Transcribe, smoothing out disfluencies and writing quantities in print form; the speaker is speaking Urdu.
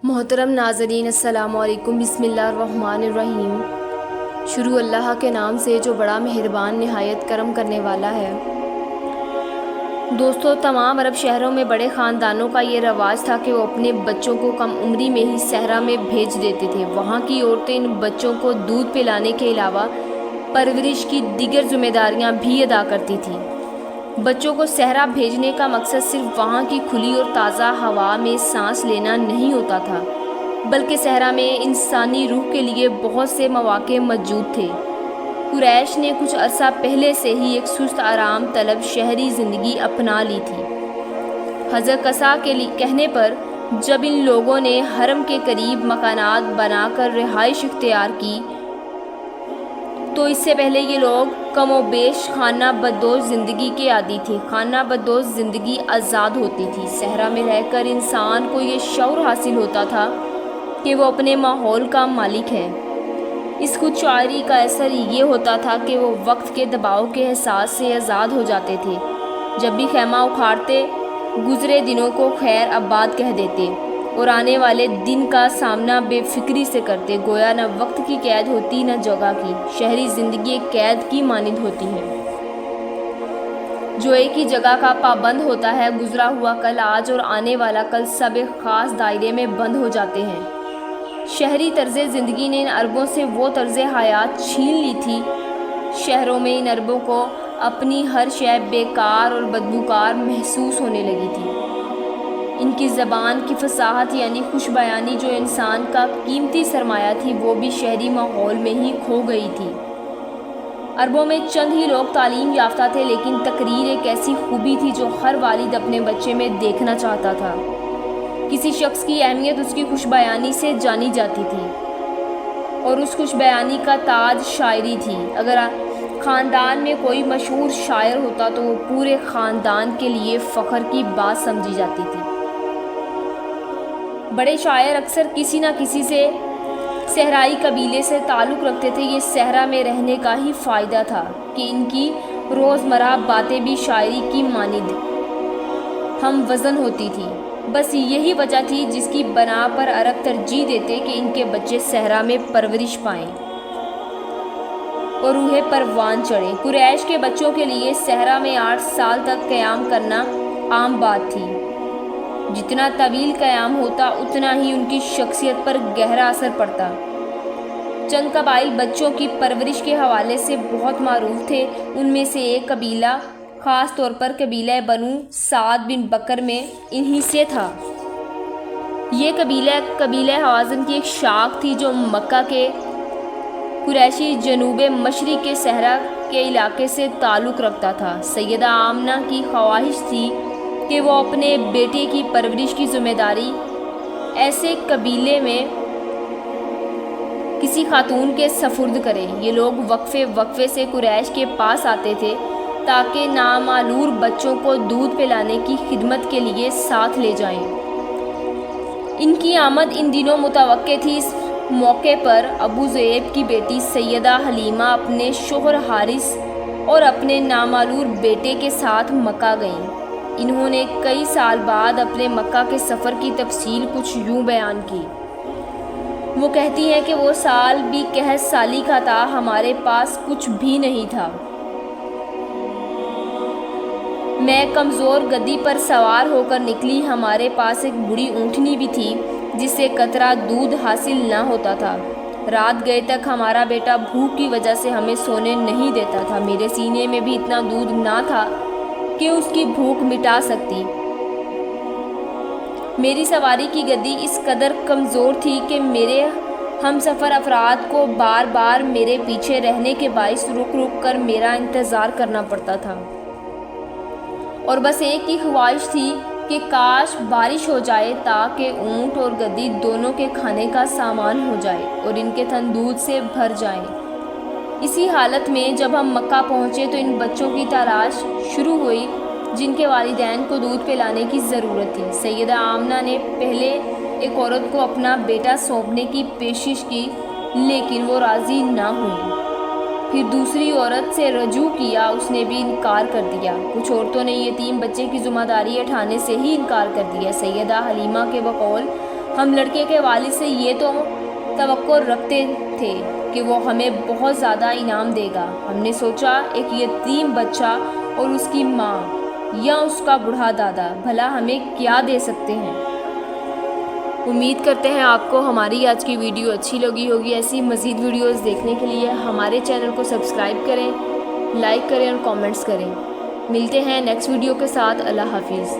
محترم ناظرین السلام علیکم، بسم اللہ الرحمن الرحیم۔ شروع اللہ کے نام سے جو بڑا مہربان نہایت کرم کرنے والا ہے۔ دوستو، تمام عرب شہروں میں بڑے خاندانوں کا یہ رواج تھا کہ وہ اپنے بچوں کو کم عمری میں ہی صحرا میں بھیج دیتے تھے۔ وہاں کی عورتیں ان بچوں کو دودھ پلانے کے علاوہ پرورش کی دیگر ذمہ داریاں بھی ادا کرتی تھیں۔ بچوں کو صحرا بھیجنے کا مقصد صرف وہاں کی کھلی اور تازہ ہوا میں سانس لینا نہیں ہوتا تھا، بلکہ صحرا میں انسانی روح کے لیے بہت سے مواقع موجود تھے۔ قریش نے کچھ عرصہ پہلے سے ہی ایک سست آرام طلب شہری زندگی اپنا لی تھی۔ حضرت قصہ کے کہنے پر جب ان لوگوں نے حرم کے قریب مکانات بنا کر رہائش اختیار کی تو اس سے پہلے یہ لوگ کم و بیش خانہ بدوش زندگی کے عادی تھے۔ خانہ بدوش زندگی آزاد ہوتی تھی۔ صحرا میں رہ کر انسان کو یہ شعور حاصل ہوتا تھا کہ وہ اپنے ماحول کا مالک ہے۔ اس خود شعاری کا اثر یہ ہوتا تھا کہ وہ وقت کے دباؤ کے احساس سے آزاد ہو جاتے تھے۔ جب بھی خیمہ اکھاڑتے، گزرے دنوں کو خیر آباد کہہ دیتے اور آنے والے دن کا سامنا بے فکری سے کرتے، گویا نہ وقت کی قید ہوتی نہ جگہ کی۔ شہری زندگی ایک قید کی مانند ہوتی ہے جو ایک ہی جگہ کا پابند ہوتا ہے۔ گزرا ہوا کل، آج اور آنے والا کل سب ایک خاص دائرے میں بند ہو جاتے ہیں۔ شہری طرز زندگی نے ان عربوں سے وہ طرز حیات چھین لی تھی۔ شہروں میں ان عربوں کو اپنی ہر شے بیکار اور بدبوکار محسوس ہونے لگی تھی۔ ان کی زبان کی فصاحت یعنی خوش بیانی جو انسان کا قیمتی سرمایہ تھی، وہ بھی شہری ماحول میں ہی کھو گئی تھی۔ عربوں میں چند ہی لوگ تعلیم یافتہ تھے، لیکن تقریر ایک ایسی خوبی تھی جو ہر والد اپنے بچے میں دیکھنا چاہتا تھا۔ کسی شخص کی اہمیت اس کی خوش بیانی سے جانی جاتی تھی، اور اس خوش بیانی کا تاج شاعری تھی۔ اگر خاندان میں کوئی مشہور شاعر ہوتا تو وہ پورے خاندان کے لیے فخر کی بات سمجھی جاتی تھی۔ بڑے شاعر اکثر کسی نہ کسی سے صحرائی قبیلے سے تعلق رکھتے تھے۔ یہ صحرا میں رہنے کا ہی فائدہ تھا کہ ان کی روزمرہ باتیں بھی شاعری کی مانند ہم وزن ہوتی تھی۔ بس یہی وجہ تھی جس کی بنا پر عرب ترجیح دیتے کہ ان کے بچے صحرا میں پرورش پائیں اور روح پروان چڑھیں۔ قریش کے بچوں کے لیے صحرا میں 8 سال تک قیام کرنا عام بات تھی۔ جتنا طویل قیام ہوتا اتنا ہی ان کی شخصیت پر گہرا اثر پڑتا۔ چند قبائل بچوں کی پرورش کے حوالے سے بہت معروف تھے۔ ان میں سے ایک قبیلہ خاص طور پر قبیلہ بنو سعد بن بکر میں انہی سے تھا۔ یہ قبیلہ حوازن کی ایک شاخ تھی جو مکہ کے قریشی جنوب مشرق کے صحرا کے علاقے سے تعلق رکھتا تھا۔ سیدہ آمنہ کی خواہش تھی کہ وہ اپنے بیٹے کی پرورش کی ذمہ داری ایسے قبیلے میں کسی خاتون کے سپرد کریں۔ یہ لوگ وقفے سے قریش کے پاس آتے تھے تاکہ نامعلور بچوں کو دودھ پلانے کی خدمت کے لیے ساتھ لے جائیں۔ ان کی آمد ان دنوں متوقع تھی۔ اس موقع پر ابو ذئب کی بیٹی سیدہ حلیمہ اپنے شوہر حارث اور اپنے نامعلور بیٹے کے ساتھ مکہ گئیں۔ انہوں نے کئی سال بعد اپنے مکہ کے سفر کی تفصیل کچھ یوں بیان کی۔ وہ کہتی ہیں کہ وہ سال بھی قحط سالی کا تھا، ہمارے پاس کچھ بھی نہیں تھا۔ میں کمزور گدی پر سوار ہو کر نکلی۔ ہمارے پاس ایک بوڑھی اونٹنی بھی تھی جس سے قطرہ دودھ حاصل نہ ہوتا تھا۔ رات گئے تک ہمارا بیٹا بھوک کی وجہ سے ہمیں سونے نہیں دیتا تھا۔ میرے سینے میں بھی اتنا دودھ نہ تھا کہ اس کی بھوک مٹا سکتی۔ میری سواری کی گدی اس قدر کمزور تھی کہ میرے ہم سفر افراد کو بار بار میرے پیچھے رہنے کے باعث رک کر میرا انتظار کرنا پڑتا تھا، اور بس ایک ہی خواہش تھی کہ کاش بارش ہو جائے تاکہ اونٹ اور گدی دونوں کے کھانے کا سامان ہو جائے اور ان کے تن دودھ سے بھر جائیں۔ اسی حالت میں جب ہم مکہ پہنچے تو ان بچوں کی تلاش شروع ہوئی جن کے والدین کو دودھ پلانے کی ضرورت تھی۔ سیدہ آمنہ نے پہلے ایک عورت کو اپنا بیٹا سونپنے کی پیشکش کی، لیکن وہ راضی نہ ہوئی۔ پھر دوسری عورت سے رجوع کیا، اس نے بھی انکار کر دیا۔ کچھ عورتوں نے یتیم بچے کی ذمہ داری اٹھانے سے ہی انکار کر دیا۔ سیدہ حلیمہ کے بقول ہم لڑکے کے والد سے یہ تو توقع رکھتے تھے کہ وہ ہمیں بہت زیادہ انعام دے گا۔ ہم نے سوچا ایک یتیم بچہ اور اس کی ماں یا اس کا بوڑھا دادا بھلا ہمیں کیا دے سکتے ہیں۔ امید کرتے ہیں آپ کو ہماری آج کی ویڈیو اچھی لگی ہوگی۔ ایسی مزید ویڈیوز دیکھنے کے لیے ہمارے چینل کو سبسکرائب کریں، لائک کریں اور کامنٹس کریں۔ ملتے ہیں نیکسٹ ویڈیو کے ساتھ۔ اللہ حافظ۔